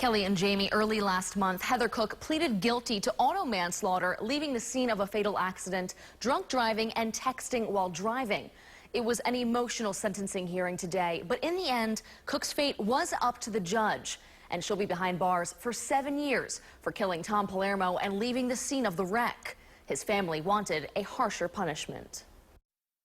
Kelly and Jamie, early last month, Heather Cook pleaded guilty to auto manslaughter, leaving the scene of a fatal accident, drunk driving, and texting while driving. It was an emotional sentencing hearing today, but in the end, Cook's fate was up to the judge, and she'll be behind bars for 7 years for killing Tom Palmero and leaving the scene of the wreck. His family wanted a harsher punishment.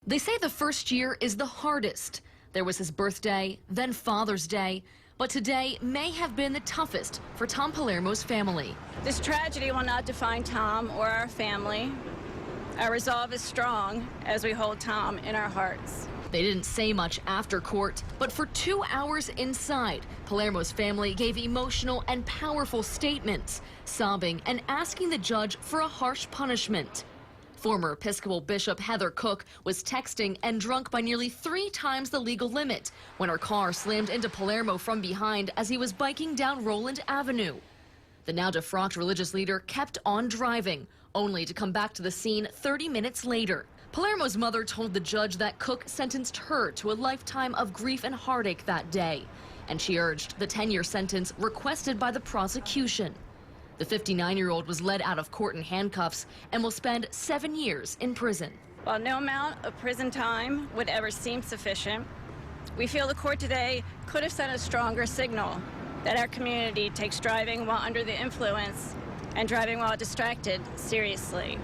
They say the first year is the hardest. There was his birthday, then Father's Day, but today may have been the toughest for Tom Palermo's family. This tragedy will not define Tom or our family. Our resolve is strong as we hold Tom in our hearts. They didn't say much after court, but for 2 hours inside, Palermo's family gave emotional and powerful statements, sobbing and asking the judge for a harsh punishment. Former Episcopal Bishop Heather Cook was texting and drunk by nearly 3 times the legal limit when her car slammed into Palermo from behind as he was biking down Roland Avenue. The now defrocked religious leader kept on driving, only to come back to the scene 30 minutes later. Palermo's mother told the judge that Cook sentenced her to a lifetime of grief and heartache that day, and she urged the 10-year sentence requested by the prosecution. The 59-year-old was led out of court in handcuffs and will spend 7 years in prison. While no amount of prison time would ever seem sufficient, we feel the court today could have sent a stronger signal that our community takes driving while under the influence and driving while distracted seriously.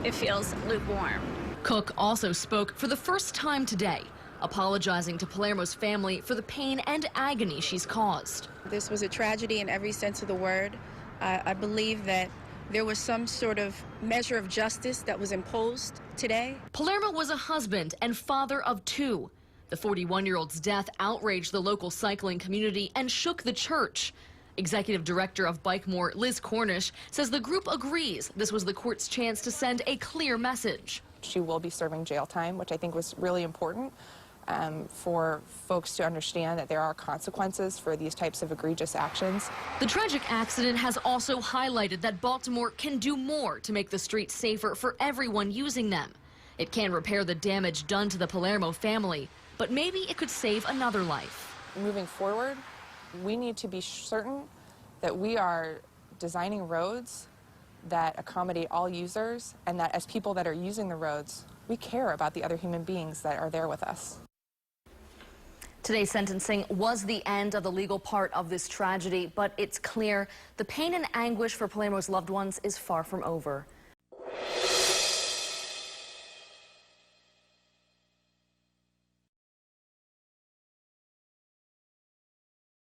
It feels lukewarm. Cook also spoke for the first time today, apologizing to Palermo's family for the pain and agony she's caused. This was a tragedy in every sense of the word. I believe that there was some sort of measure of justice that was imposed today. Palermo was a husband and father of 2. The 41-year-old's death outraged the local cycling community and shook the church. Executive Director of Baltimore, Liz Cornish, says the group agrees this was the court's chance to send a clear message. She will be serving jail time, which I think was really important for folks to understand that there are consequences for these types of egregious actions. The tragic accident has also highlighted that Baltimore can do more to make the streets safer for everyone using them. It can repair the damage done to the Palermo family, but maybe it could save another life. Moving forward, we need to be certain that we are designing roads that accommodate all users, and that as people that are using the roads, we care about the other human beings that are there with us. Today's sentencing was the end of the legal part of this tragedy, but it's clear the pain and anguish for Palermo's loved ones is far from over.